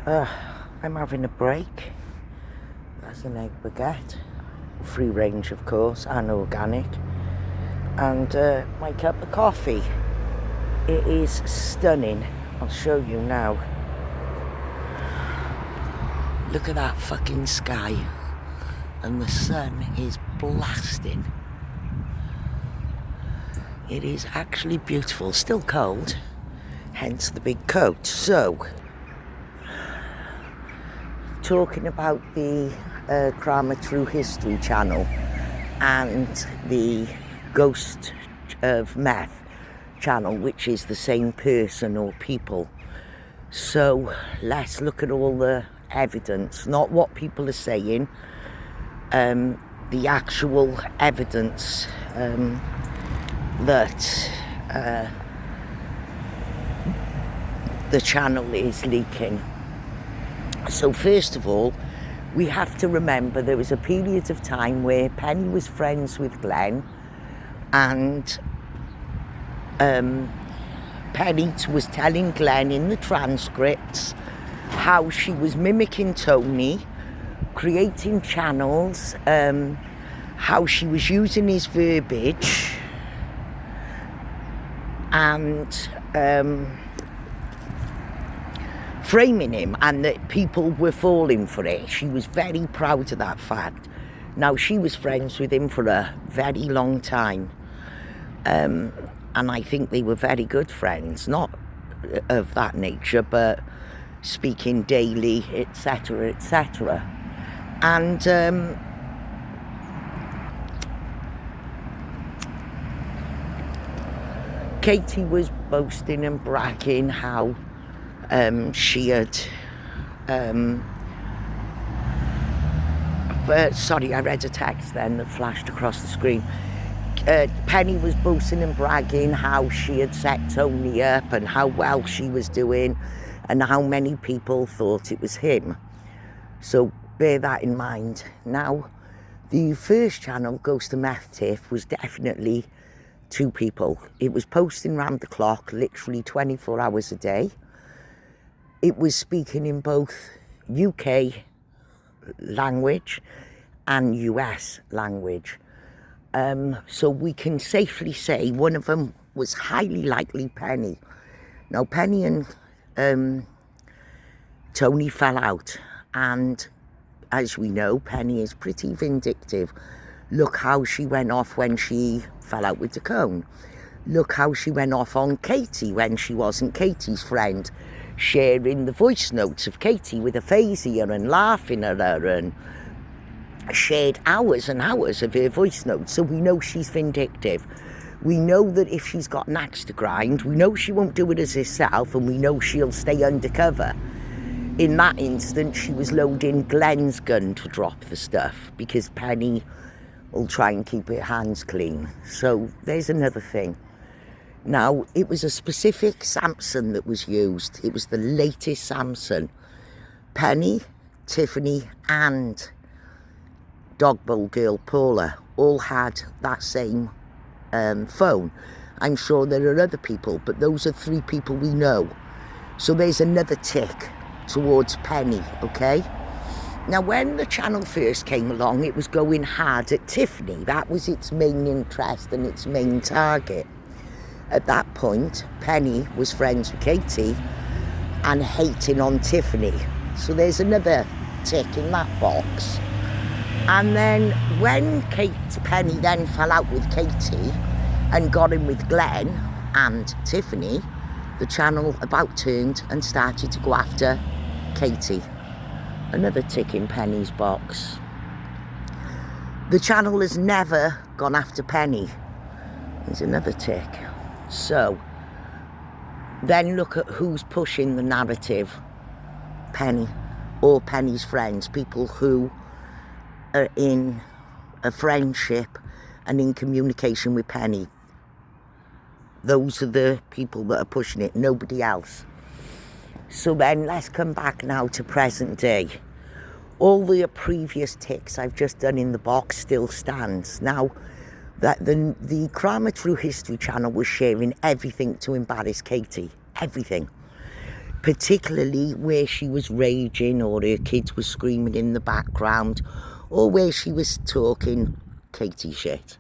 I'm having a break. That's an egg baguette. Free range, of course, and organic. And my cup of coffee. It is stunning. I'll show you now. Look at that fucking sky. And the sun is blasting. It is actually beautiful. Still cold. Hence the big coat. So, talking about the Drama True History channel and the Ghost of Meth channel, which is the same person or people. So let's look at all the evidence, not what people are saying, the actual evidence that the channel is leaking. So first of all, we have to remember there was a period of time where Penny was friends with Glenn, and Penny was telling Glenn in the transcripts how she was mimicking Tony, creating channels, how she was using his verbiage, and framing him, and that people were falling for it. She was very proud of that fact. Now, she was friends with him for a very long time, and I think they were very good friends, not of that nature, but speaking daily, etc., etc. And Katy was boasting and bragging how she had sorry, I read a text then that flashed across the screen. Penny was boasting and bragging how she had set Tony up and how well she was doing and how many people thought it was him. So bear that in mind. Now, the first channel, Ghost of Meth Tiff, was definitely two people. It was posting round the clock, literally 24 hours a day. It was speaking in both UK language and US language. So we can safely say one of them was highly likely Penny. Now, Penny and Tony fell out, and as we know, Penny is pretty vindictive. Look how she went off when she fell out with the cone. Look how she went off on Katy when she wasn't Katy's friend, sharing the voice notes of Katy with aphasia and laughing at her, and shared hours and hours of her voice notes. So we know she's vindictive. We know that if she's got an axe to grind, we know she won't do it as herself, and we know she'll stay undercover. In that instance, she was loading Glenn's gun to drop the stuff because Penny will try and keep her hands clean. So there's another thing. Now, it was a specific Samson that was used. It was the latest Samson. Penny, Tiffany, and dog bowl girl Paula all had that same phone. I'm sure there are other people, but those are three people we know. So there's another tick towards Penny, okay? Now, when the channel first came along, it was going hard at Tiffany. That was its main interest and its main target. At that point, Penny was friends with Katy and hating on Tiffany. So there's another tick in that box. And then when Penny then fell out with Katy and got in with Glenn and Tiffany, the channel about turned and started to go after Katy. Another tick in Penny's box. The channel has never gone after Penny. There's another tick. So, then look at who's pushing the narrative. Penny, or Penny's friends, people who are in a friendship and in communication with Penny. Those are the people that are pushing it, nobody else. So then let's come back now to present day. All the previous ticks I've just done in the box still stands. Now, that the Drama True History channel was sharing everything to embarrass Katy. Everything. particularly where she was raging or her kids were screaming in the background or where she was talking Katy shit.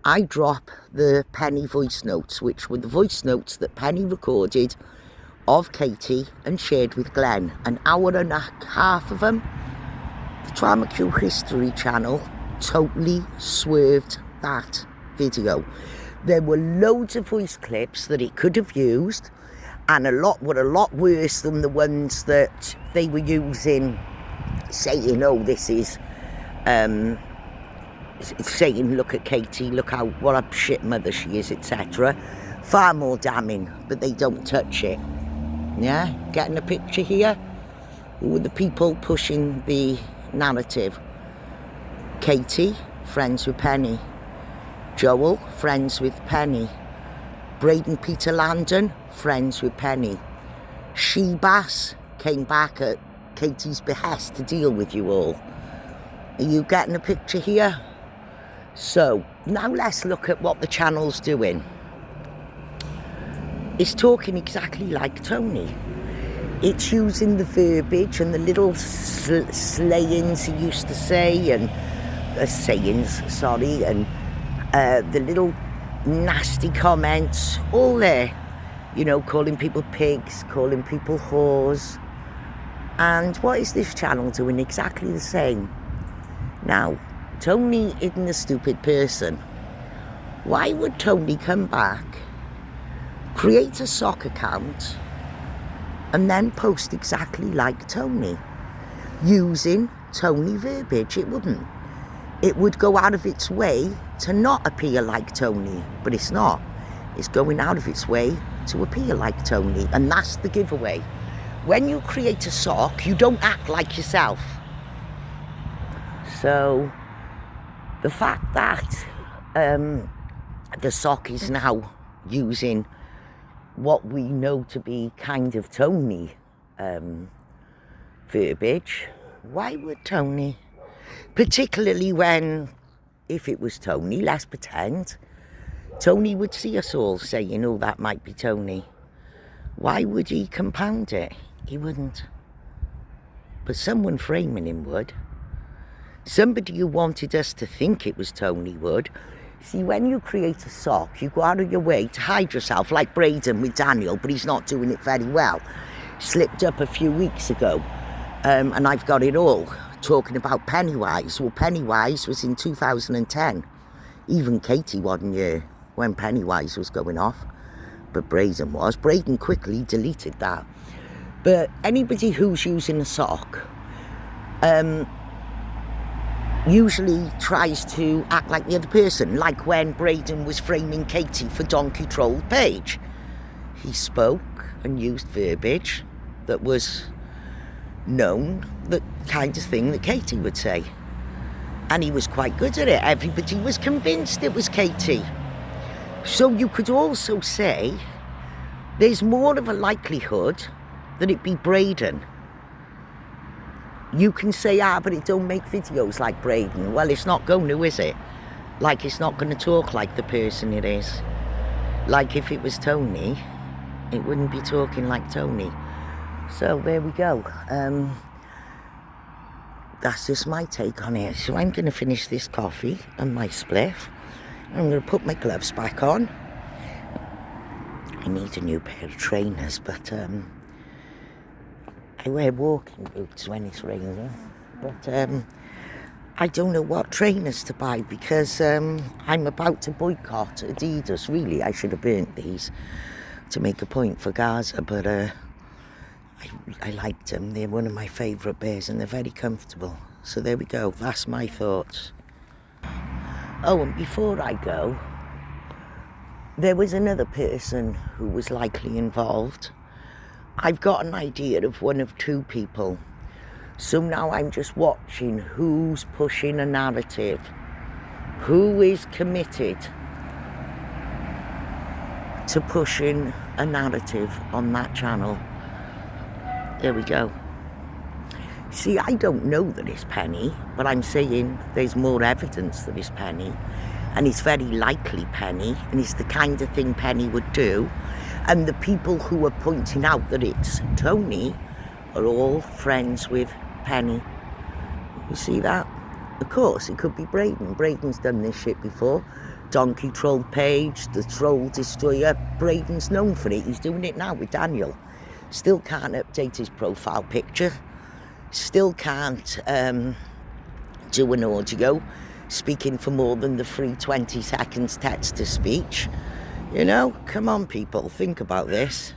I drop the Penny voice notes, which were the voice notes that Penny recorded of Katy and shared with Glenn. An hour and a half of them. The Drama Q History channel totally swerved that video. There were loads of voice clips that it could have used, and a lot were a lot worse than the ones that they were using, saying, oh, this is, saying, look at Katy, look how, what a shit mother she is, etc. Far more damning, but they don't touch it. Yeah, getting a picture here? Who were the people pushing the narrative? Katy, friends with Penny. Joel, friends with Penny. Braden Landon, friends with Penny. Shebass came back at Katy's behest to deal with you all. Are you getting a picture here? So, now let's look at what the channel's doing. It's talking exactly like Tony. It's using the verbiage and the little slayings he used to say, and and the little nasty comments, all there. You know, calling people pigs, calling people whores. And what is this channel doing? Exactly the same. Now, Tony isn't a stupid person. Why would Tony come back, create a sock account, and then post exactly like Tony, using Tony verbiage? It wouldn't. It would go out of its way to not appear like Tony, but it's not. It's going out of its way to appear like Tony, and that's the giveaway. When you create a sock, you don't act like yourself. So, the fact that the sock is now using what we know to be kind of Tony verbiage, why would Tony? Particularly when, if it was Tony, let's pretend, Tony would see us all saying, oh, that might be Tony. Why would he compound it? He wouldn't. But someone framing him would. Somebody who wanted us to think it was Tony would. See, when you create a sock, you go out of your way to hide yourself, like Braden with Daniel, but he's not doing it very well. Slipped up a few weeks ago, and I've got it all, talking about Pennywise. Well, Pennywise was in 2010. Even Katy wasn't here when Pennywise was going off, but Braden was. Braden quickly deleted that. But anybody who's using a sock, usually tries to act like the other person, like when Braden was framing Katy for Donkey Troll Page. He spoke and used verbiage that was known, the kind of thing that Katy would say. And he was quite good at it. Everybody was convinced it was Katy. So you could also say there's more of a likelihood that it be Braden. You can say, but it don't make videos like Braden. Well, it's not going to, is it? Like, it's not going to talk like the person it is. Like, if it was Tony, it wouldn't be talking like Tony. So, there we go. That's just my take on it. So, I'm going to finish this coffee and my spliff. I'm going to put my gloves back on. I need a new pair of trainers, but I wear walking boots when it's raining, but I don't know what trainers to buy because I'm about to boycott Adidas. Really, I should have burnt these to make a point for Gaza, but I liked them. They're one of my favourite pairs and they're very comfortable. So there we go, that's my thoughts. Oh, and before I go, there was another person who was likely involved. I've got an idea of one of two people. So now I'm just watching who's pushing a narrative. Who is committed to pushing a narrative on that channel. There we go. See, I don't know that it's Penny, but I'm saying there's more evidence that it's Penny. And it's very likely Penny, and it's the kind of thing Penny would do. And the people who are pointing out that it's Tony are all friends with Penny. You see that? Of course, it could be Braden. Braden's done this shit before. Donkey troll page, the troll destroyer. Braden's known for it. He's doing it now with Daniel. Still can't update his profile picture. Still can't do an audio speaking for more than the free 20 seconds text to speech. You know, come on people, think about this.